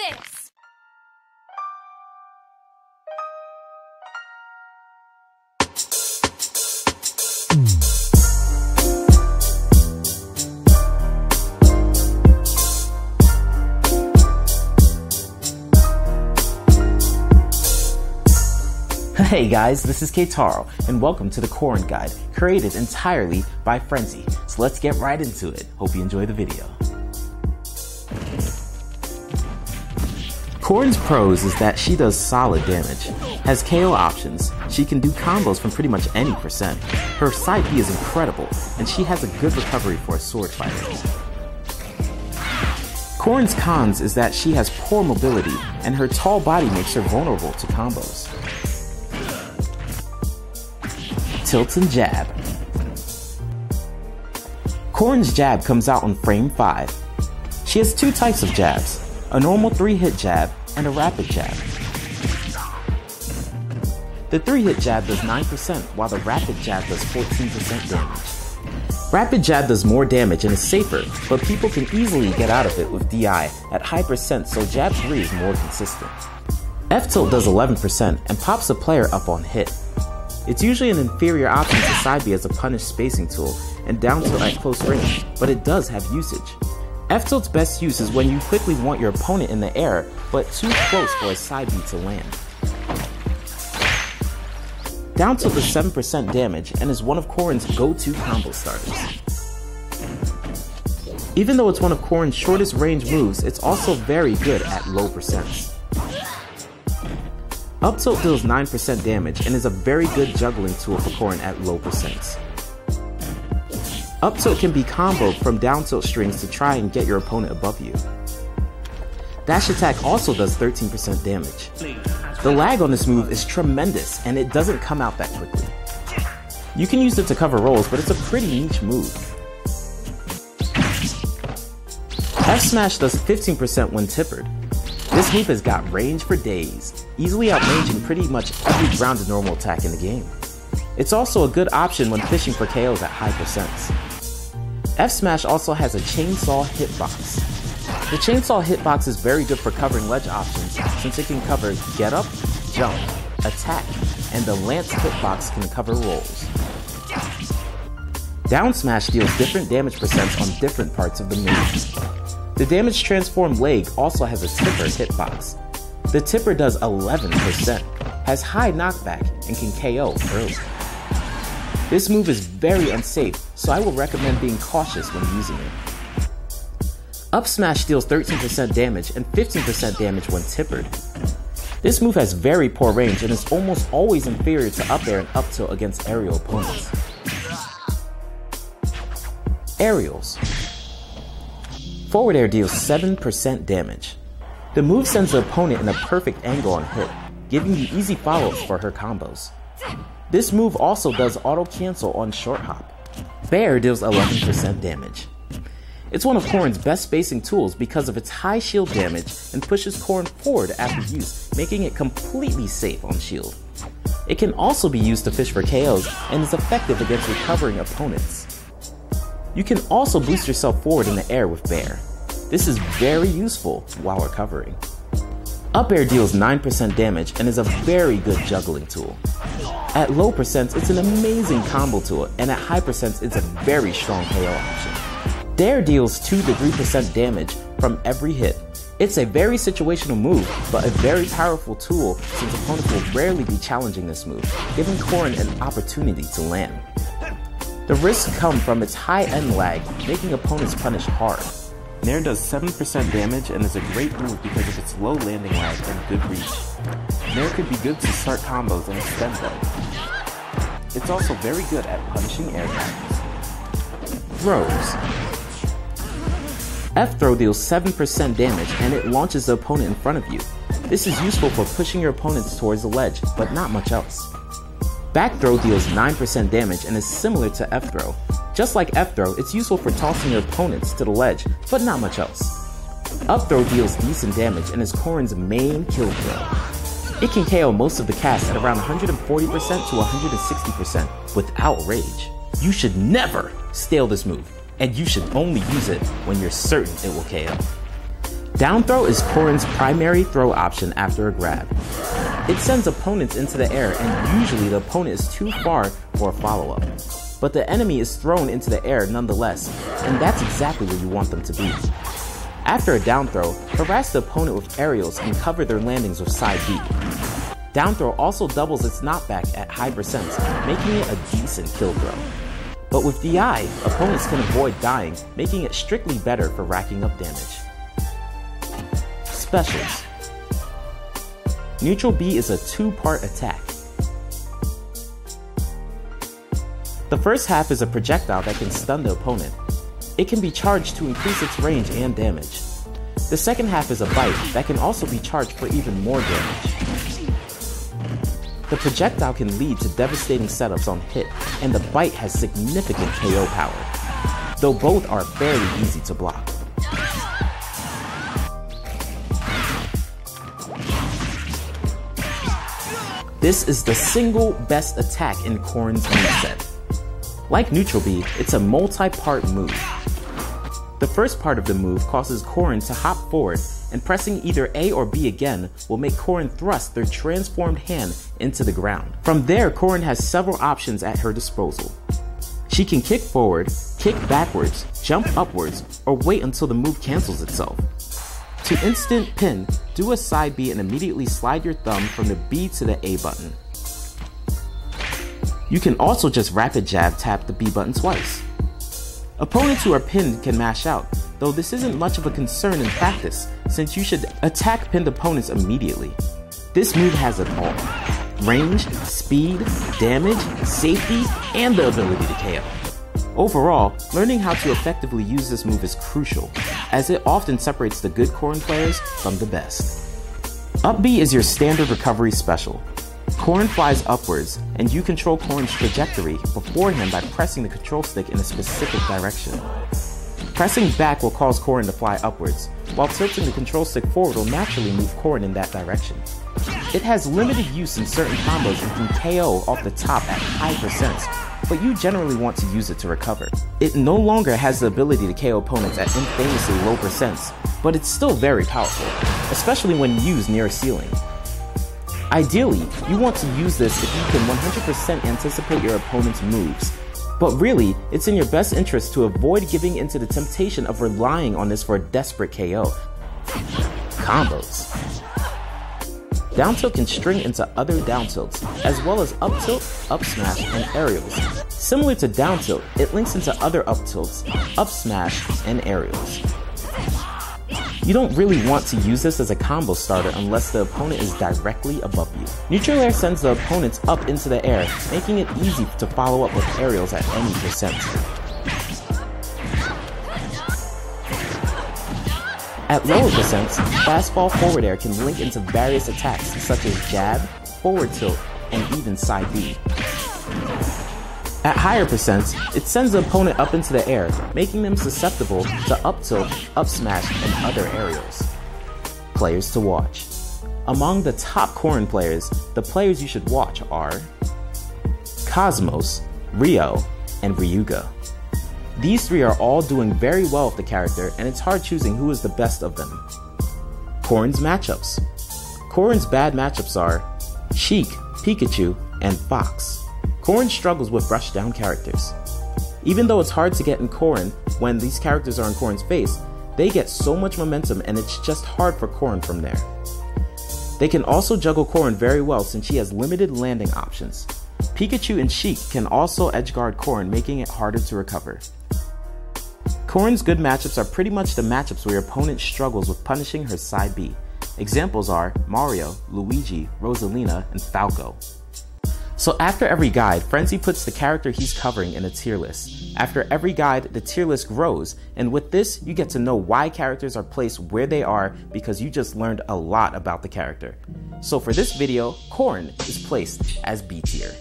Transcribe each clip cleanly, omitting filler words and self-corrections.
this! Hey guys, this is Keitaro, and welcome to the Corrin Guide, created entirely by Frenzy. So let's get right into it. Hope you enjoy the video. Corrin's pros is that she does solid damage, has KO options, she can do combos from pretty much any percent, her side B is incredible, and she has a good recovery for a sword fighter. Corrin's cons is that she has poor mobility, and her tall body makes her vulnerable to combos. Tilt and jab. Corrin's jab comes out on frame 5. She has two types of jabs, a normal 3-hit jab and a rapid jab. The 3-hit jab does 9% while the rapid jab does 14% damage. Rapid jab does more damage and is safer, but people can easily get out of it with DI at high percent, so jab 3 is more consistent. F-tilt does 11% and pops a player up on hit. It's usually an inferior option to side B as a punish spacing tool and down tilt at close range, but it does have usage. F-tilt's best use is when you quickly want your opponent in the air, but too close for a side B to land. Down tilt does 7% damage and is one of Corrin's go-to combo starters. Even though it's one of Corrin's shortest range moves, it's also very good at low percents. Up tilt deals 9% damage and is a very good juggling tool for Corrin at low percents. Up tilt can be comboed from down tilt strings to try and get your opponent above you. Dash attack also does 13% damage. The lag on this move is tremendous and it doesn't come out that quickly. You can use it to cover rolls, but it's a pretty niche move. F smash does 15% when tippered. This move has got range for days, easily outranging pretty much every grounded normal attack in the game. It's also a good option when fishing for KOs at high percents. F smash also has a chainsaw hitbox. The chainsaw hitbox is very good for covering ledge options since it can cover get up, jump, attack, and the lance hitbox can cover rolls. Down smash deals different damage percents on different parts of the move. The damage transformed leg also has a tipper hitbox. The tipper does 11%, has high knockback, and can KO early. This move is very unsafe, so I will recommend being cautious when using it. Up smash deals 13% damage and 15% damage when tippered. This move has very poor range and is almost always inferior to up air and up tilt against aerial opponents. Aerials. Forward air deals 7% damage. The move sends the opponent in a perfect angle on hit, giving you easy follow-ups for her combos. This move also does auto cancel on short hop. Bear deals 11% damage. It's one of Corrin's best spacing tools because of its high shield damage and pushes Corrin forward after use, making it completely safe on shield. It can also be used to fish for KOs and is effective against recovering opponents. You can also boost yourself forward in the air with Bear. This is very useful while recovering. Up air deals 9% damage and is a very good juggling tool. At low percents, it's an amazing combo tool, and at high percents, it's a very strong KO option. Dare deals 2 to 3% damage from every hit. It's a very situational move, but a very powerful tool since opponents will rarely be challenging this move, giving Corrin an opportunity to land. The risks come from its high end lag, making opponents punish hard. Nair does 7% damage and is a great move because of its low landing lag and good reach. Nair could be good to start combos and extend them. It's also very good at punishing air attacks. Throws. F-throw deals 7% damage and it launches the opponent in front of you. This is useful for pushing your opponents towards the ledge, but not much else. Back throw deals 9% damage and is similar to F-throw. Just like F-throw, it's useful for tossing your opponents to the ledge, but not much else. Up throw deals decent damage and is Corrin's main kill throw. It can KO most of the cast at around 140% to 160% without rage. You should never stale this move, and you should only use it when you're certain it will KO. Down throw is Corrin's primary throw option after a grab. It sends opponents into the air, and usually the opponent is too far for a follow-up. But the enemy is thrown into the air nonetheless, and that's exactly where you want them to be. After a down throw, harass the opponent with aerials and cover their landings with side B. Down throw also doubles its knockback at high percents, making it a decent kill throw. But with DI, opponents can avoid dying, making it strictly better for racking up damage. Specials. Neutral B is a two-part attack. The first half is a projectile that can stun the opponent. It can be charged to increase its range and damage. The second half is a bite that can also be charged for even more damage. The projectile can lead to devastating setups on hit, and the bite has significant KO power, though both are fairly easy to block. This is the single best attack in Corrin's moveset. Like Neutral B, it's a multi-part move. The first part of the move causes Corrin to hop forward, and pressing either A or B again will make Corrin thrust their transformed hand into the ground. From there, Corrin has several options at her disposal. She can kick forward, kick backwards, jump upwards, or wait until the move cancels itself. To instant pin, do a side B and immediately slide your thumb from the B to the A button. You can also just rapid jab tap the B button twice. Opponents who are pinned can mash out, though this isn't much of a concern in practice, since you should attack pinned opponents immediately. This move has it all: range, speed, damage, safety, and the ability to KO. Overall, learning how to effectively use this move is crucial, as it often separates the good Corrin players from the best. Up B is your standard recovery special. Corrin flies upwards, and you control Corrin's trajectory beforehand by pressing the control stick in a specific direction. Pressing back will cause Corrin to fly upwards, while tilting the control stick forward will naturally move Corrin in that direction. It has limited use in certain combos and can KO off the top at high percents, but you generally want to use it to recover. It no longer has the ability to KO opponents at infamously low percents, but it's still very powerful, especially when used near a ceiling. Ideally, you want to use this if you can 100% anticipate your opponent's moves, but really, it's in your best interest to avoid giving into the temptation of relying on this for a desperate KO. Combos. Down tilt can string into other down tilts, as well as up tilt, up smash, and aerials. Similar to down tilt, it links into other up tilts, up smash, and aerials. You don't really want to use this as a combo starter unless the opponent is directly above you. Neutral air sends the opponents up into the air, making it easy to follow up with aerials at any percent. At lower percents, fastball forward air can link into various attacks such as jab, forward tilt, and even side B. At higher percents, it sends the opponent up into the air, making them susceptible to up tilt, up smash, and other aerials. Players to watch. Among the top Corrin players, the players you should watch are Cosmos, Rio, and Ryuga. These three are all doing very well with the character, and it's hard choosing who is the best of them. Corrin's matchups. Corrin's bad matchups are Sheik, Pikachu, and Fox. Corrin struggles with rushdown characters. Even though it's hard to get in Corrin when these characters are in Corrin's face, they get so much momentum and it's just hard for Corrin from there. They can also juggle Corrin very well since she has limited landing options. Pikachu and Sheik can also edgeguard Corrin, making it harder to recover. Corrin's good matchups are pretty much the matchups where your opponent struggles with punishing her side B. Examples are Mario, Luigi, Rosalina, and Falco. So after every guide, Frenzy puts the character he's covering in a tier list. After every guide, the tier list grows, and with this, you get to know why characters are placed where they are because you just learned a lot about the character. So for this video, Corrin is placed as B tier.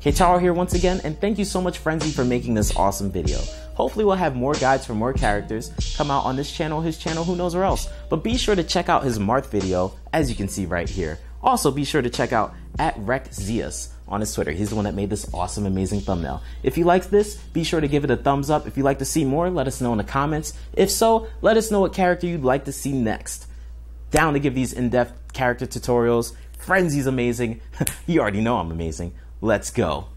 Keitaro here once again, and thank you so much Frenzy for making this awesome video. Hopefully we'll have more guides for more characters come out on this channel, his channel, who knows where else. But be sure to check out his Marth video, as you can see right here, Also, be sure to check out @Rekzius on his Twitter. He's the one that made this awesome, amazing thumbnail. If you like this, be sure to give it a thumbs up. If you'd like to see more, let us know in the comments. If so, let us know what character you'd like to see next. Down to give these in-depth character tutorials. Frenzy's amazing. You already know I'm amazing. Let's go.